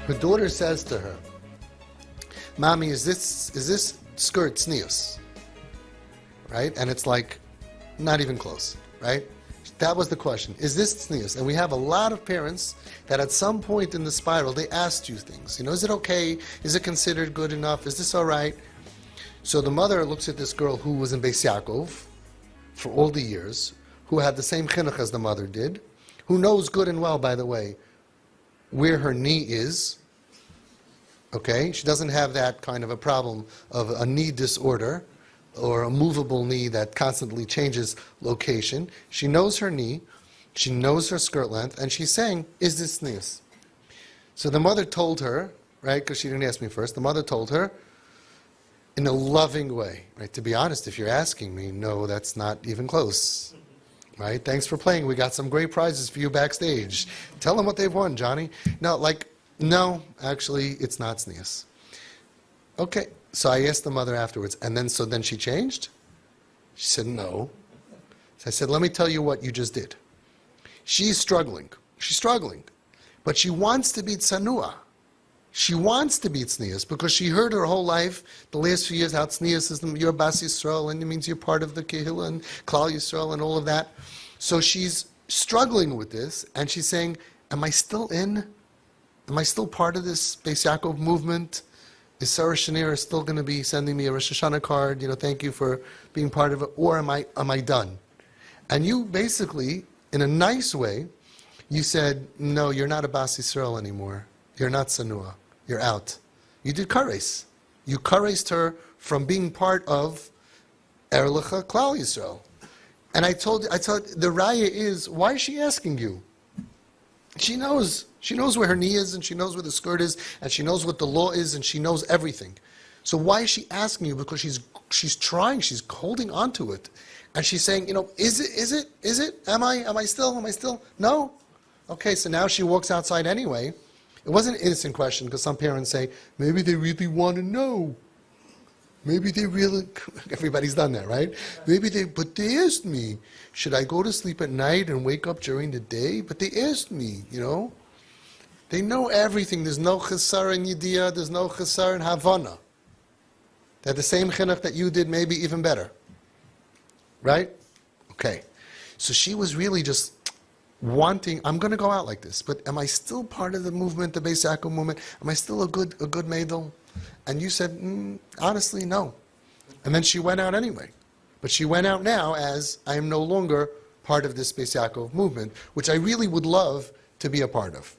Her daughter says to her, Mommy, is this skirt tznius? Right? And it's like, not even close, right? That was the question. Is this tznius? And we have a lot of parents that at some point in the spiral, they asked you things. Is it okay? Is it considered good enough? Is this all right? So the mother looks at this girl who was in Beis Yaakov for all the years, who had the same chinuch as the mother did, who knows good and well, by the way, where her knee is. Okay? She doesn't have that kind of a problem of a knee disorder or a movable knee that constantly changes location. She knows her knee, she knows her skirt length, and she's saying, is this tznius? So the mother told her, right, because she didn't ask me first, the mother told her in a loving way, right? To be honest, if you're asking me, no, that's not even close. Right? Thanks for playing. We got some great prizes for you backstage. Tell them what they've won, Johnny. No, actually, it's not tznius. Okay. So I asked the mother afterwards, and then she changed? She said, no. So I said, let me tell you what you just did. She's struggling. But she wants to be Tzanua. She wants to be tznius because she heard her whole life, the last few years, how tznius is you're Bas Yisrael, and it means you're part of the Kehillah and Klal Yisrael and all of that. So she's struggling with this, and she's saying, am I still in? Am I still part of this Beis Yaakov movement? Is Sarah Shanir still going to be sending me a Rosh Hashanah card? Thank you for being part of it. Or am I done? And you basically, in a nice way, you said, no, you're not a Bas Yisrael anymore. You're not Sanua. You're out. You did kares. You karesed her from being part of Erlecha Klal Yisrael. And I told the raya is, why is she asking you? She knows where her knee is, and she knows where the skirt is, and she knows what the law is, and she knows everything. So why is she asking you? Because she's trying, she's holding on to it. And she's saying, is it? Am I still? No? Okay, so now she walks outside anyway. It wasn't an innocent question, because some parents say, maybe they really want to know. Maybe they really, everybody's done that, right? But they asked me, should I go to sleep at night and wake up during the day? But they asked me, They know everything. There's no chesar in Yediyah, there's no chesar in Havana. They're the same chinuch that you did, maybe even better. Right? Okay. So she was really just wanting, I'm going to go out like this, but am I still part of the movement, the Beis Yaakov movement? Am I still a good meidel? And you said, honestly, no. And then she went out anyway. But she went out now as, I am no longer part of this Beis Yaakov movement, which I really would love to be a part of.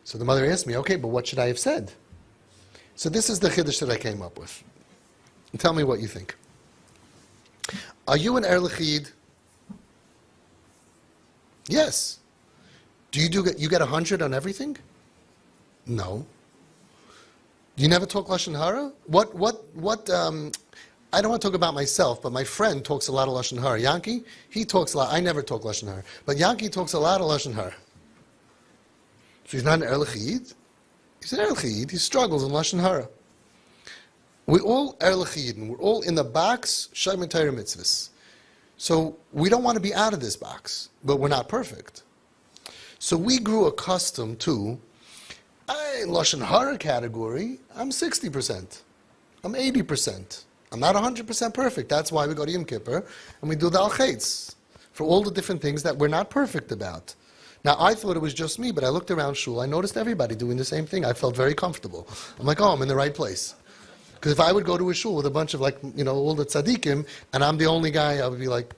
So the mother asked me, okay, but what should I have said? So this is the chiddush that I came up with. And tell me what you think. Are you an Erlich Yid? Yes. Do you get 100 on everything? No. You never talk Lashon Hara? I don't want to talk about myself, but my friend talks a lot of Lashon Hara. Yankee, he talks a lot. I never talk Lashon Hara. But Yankee talks a lot of Lashon Hara. So he's not an Erlich Yid. He's an Erlich Yid. He struggles in Lashon Hara. We're all Erlich Yid, and we're all in the box, Shayim Torah Mitzvahs. So we don't want to be out of this box, but we're not perfect. So we grew accustomed to, in Lashon Hara category, I'm 60%. I'm 80%. I'm not 100% perfect. That's why we go to Yom Kippur, and we do the Al-Chetz for all the different things that we're not perfect about. Now, I thought it was just me, but I looked around shul, I noticed everybody doing the same thing. I felt very comfortable. I'm like, I'm in the right place. Because if I would go to a shul with a bunch of all the tzaddikim, and I'm the only guy, I would be like,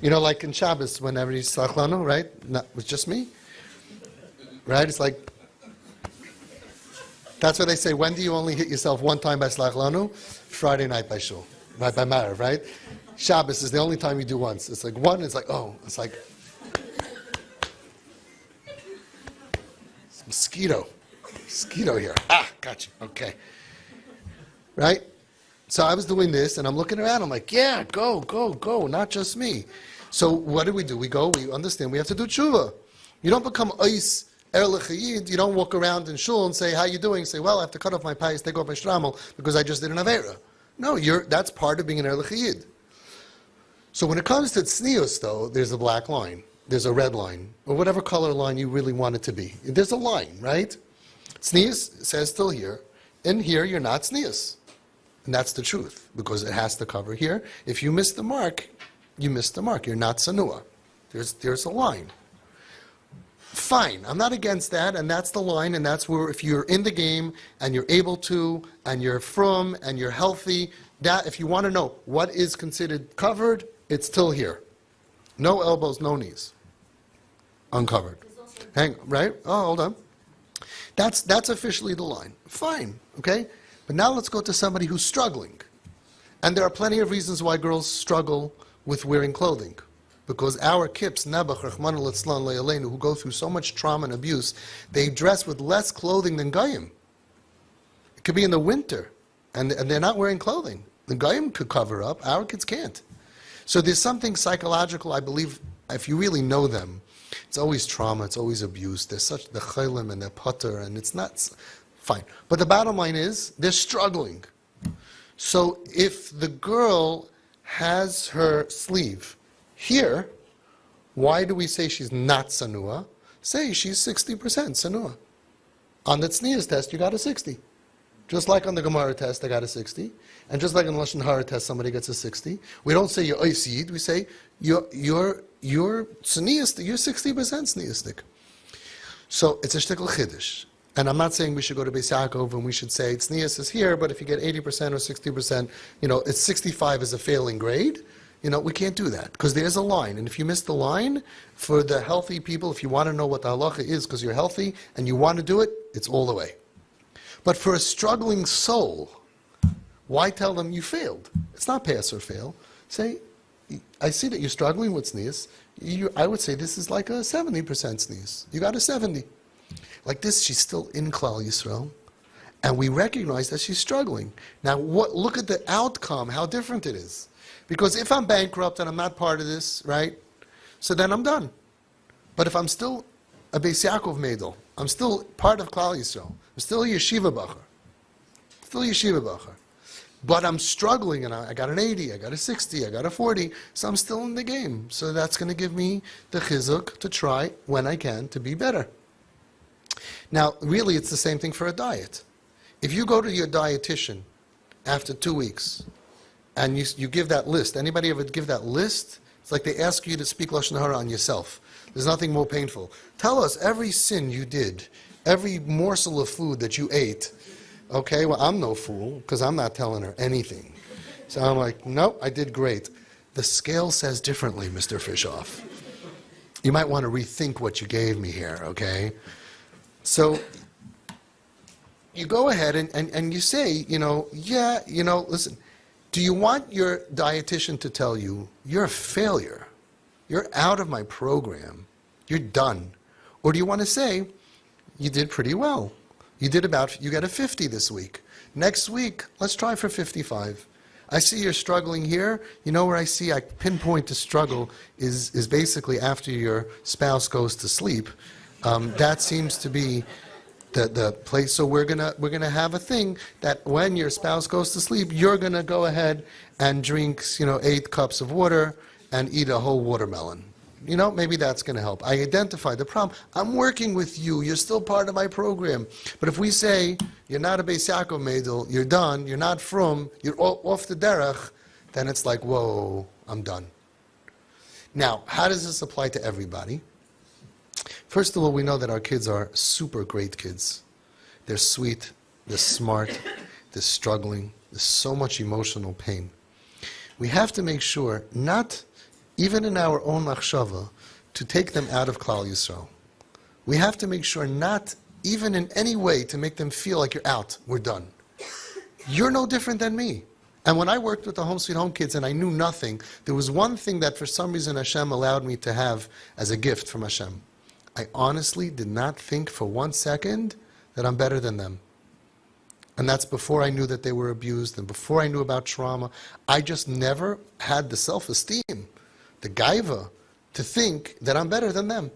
like in Shabbos, whenever you Slach Lanu, right? It was just me. Right? It's like, that's what they say, when do you only hit yourself one time by Slach Lanu? Friday night by shul. Right, by Marav, right? Shabbos is the only time you do once. It's like one, it's like, it's like, it's mosquito here. Got you. Okay. Right? So I was doing this, and I'm looking around. I'm like, yeah, go, not just me. So what do? We understand we have to do tshuva. You don't become ois erlich yid. You don't walk around in shul and say, how you doing? Say, well, I have to cut off my payas, take off my shramel, because I just did an avera. No, that's part of being an erlich yid. So when it comes to tznius, though, there's a black line. there's a red line, or whatever color line you really want it to be. There's a line, right? Tznius says still here. In here, you're not tznius. And that's the truth, because it has to cover here. If you miss the mark, you miss the mark. You're not Tzanua. There's a line. Fine, I'm not against that, and that's the line, and that's where if you're in the game, and you're able to, and you're from, and you're healthy, that if you want to know what is considered covered, it's still here. No elbows, no knees. Uncovered. Hang, right? Oh, hold on. That's officially the line. Fine, okay? But now let's go to somebody who's struggling. And there are plenty of reasons why girls struggle with wearing clothing. Because our kips, Nebuch, Rachmana litzlan le'aleinu, who go through so much trauma and abuse, they dress with less clothing than Goyim. It could be in the winter, and they're not wearing clothing. The Goyim could cover up, our kids can't. So there's something psychological, I believe, if you really know them, it's always trauma, it's always abuse. There's such the chaylim and the putter, and it's not fine. But the bottom line is, they're struggling. So if the girl has her sleeve here, why do we say she's not Sanua? Say she's 60% Sanua. On the Tznius test, you got a 60. Just like on the Gemara test, I got a 60. And just like on the Lashon Hara test, somebody gets a 60. We don't say you're Oisid, we say you're Tznius, you're 60% Tzniustik. So it's a shtickl chiddush. And I'm not saying we should go to Beis Yaakov and we should say Tznius is here, but if you get 80% or 60%, it's 65 is a failing grade. We can't do that, because there's a line. And if you miss the line, for the healthy people, if you want to know what the halacha is because you're healthy and you want to do it, it's all the way. But for a struggling soul, why tell them you failed? It's not pass or fail. Say, I see that you're struggling with sneeze. I would say this is like a 70% sneeze. You got a 70. Like this, she's still in Klal Yisrael, and we recognize that she's struggling. Now, look at the outcome, how different it is. Because if I'm bankrupt and I'm not part of this, right, so then I'm done. But if I'm still a Beis Yaakov Meidel, I'm still part of Klal Yisrael, I'm still a yeshiva bacher, but I'm struggling, and I got an 80, I got a 60, I got a 40, so I'm still in the game. So that's going to give me the chizuk to try, when I can, to be better. Now, really, it's the same thing for a diet. If you go to your dietitian after 2 weeks, and you give that list. Anybody ever give that list? It's like they ask you to speak Lashon Hara on yourself. There's nothing more painful. Tell us every sin you did, every morsel of food that you ate. Okay, well, I'm no fool, because I'm not telling her anything. So I'm like, nope, I did great. The scale says differently, Mr. Fishoff. You might want to rethink what you gave me here, okay? So you go ahead and you say, listen, do you want your dietitian to tell you, you're a failure, you're out of my program, you're done? Or do you want to say, you did pretty well, you got a 50 this week. Next week, let's try for 55. I see you're struggling here. You know where I pinpoint the struggle is basically after your spouse goes to sleep. That seems to be the place. So we're gonna have a thing that when your spouse goes to sleep, you're gonna go ahead and drink 8 cups of water and eat a whole watermelon. Maybe that's gonna help. I identify the problem. I'm working with you. You're still part of my program. But if we say you're not a Beis Yaakov Meidel, you're done. You're not from. You're off the derech. Then it's like, whoa, I'm done. Now, how does this apply to everybody? First of all, we know that our kids are super great kids. They're sweet, they're smart, they're struggling, there's so much emotional pain. We have to make sure, not even in our own machshava, to take them out of Klal Yisrael. We have to make sure not even in any way to make them feel like you're out, we're done. You're no different than me. And when I worked with the Home Sweet Home kids and I knew nothing, there was one thing that for some reason Hashem allowed me to have as a gift from Hashem. I honestly did not think for 1 second that I'm better than them. And that's before I knew that they were abused and before I knew about trauma. I just never had the self-esteem, the gaiva, to think that I'm better than them.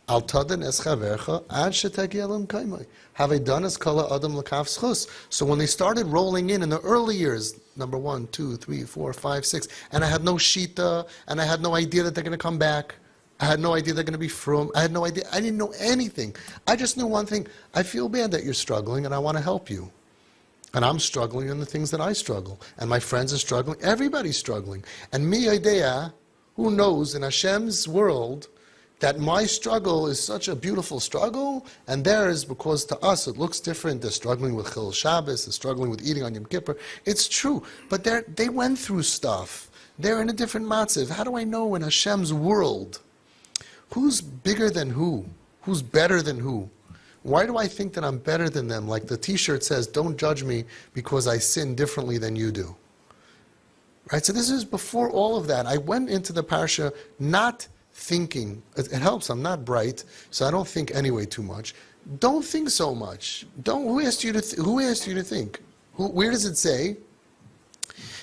Al tadan es chavercha ad shetagi elam kaimai. Have I done as kala adam l'kaf schus? So when they started rolling in the early years, number 1, 2, 3, 4, 5, 6, and I had no shita, and I had no idea that they're going to come back, I had no idea they're going to be from. I had no idea. I didn't know anything. I just knew one thing. I feel bad that you're struggling, and I want to help you. And I'm struggling in the things that I struggle. And my friends are struggling. Everybody's struggling. And mi idea, who knows in Hashem's world that my struggle is such a beautiful struggle, and theirs, because to us it looks different. They're struggling with Chil Shabbos, they're struggling with eating on Yom Kippur. It's true. But they went through stuff. They're in a different matziv. How do I know in Hashem's world who's bigger than who? Who's better than who? Why do I think that I'm better than them? Like the t-shirt says, don't judge me because I sin differently than you do. Right? So this is before all of that. I went into the parsha not thinking. It helps, I'm not bright, so I don't think anyway too much. Don't think so much. Who asked you to think? Where does it say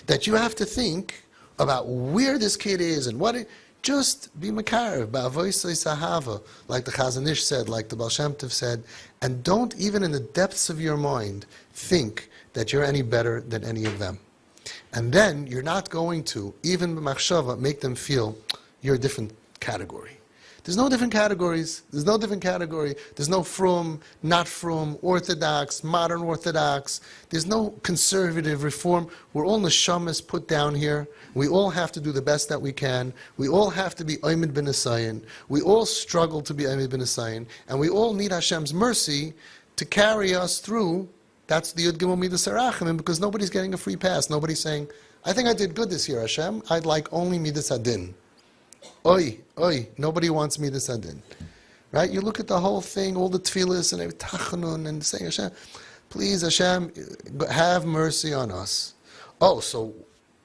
that you have to think about where this kid is and what it... Just be makarev, ba'avoisei sahava, like the Chazon Ish said, like the Baal Shem Tov said, and don't even in the depths of your mind think that you're any better than any of them. And then you're not going to, even b'machshava, make them feel you're a different category. There's no different categories. There's no different category. There's no from, not from, Orthodox, modern Orthodox. There's no conservative reform. We're all neshamas put down here. We all have to do the best that we can. We all have to be Oymed ben Esayin. We all struggle to be Oymed ben Esayin. And we all need Hashem's mercy to carry us through. That's the Yud Gimel Midas Harachamim, because nobody's getting a free pass. Nobody's saying, I think I did good this year, Hashem. I'd like only Midas Hadin. Oi, nobody wants me to send in. Right? You look at the whole thing, all the tefillas and tachanun and saying, Hashem, please Hashem, have mercy on us. Oh, so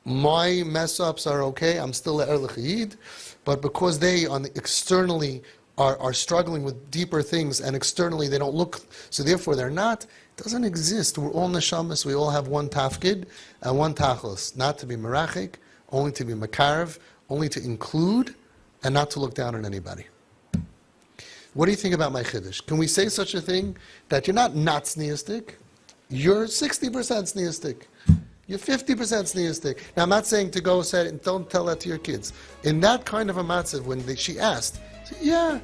my mess-ups are okay, I'm still a Erlich, but because they externally are struggling with deeper things and externally they don't look, so therefore they're not, it doesn't exist. We're all neshamas, we all have one tafkid and one tachlis, not to be merachik, only to be makarev, only to include and not to look down on anybody. What do you think about my chiddush? Can we say such a thing that you're not tzniistic, you're 60% tzniistic, you're 50% tzniistic. Now I'm not saying to go say and don't tell that to your kids. In that kind of a matzav, when she asked, yeah,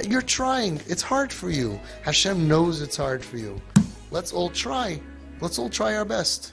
you're trying, it's hard for you. Hashem knows it's hard for you. Let's all try our best.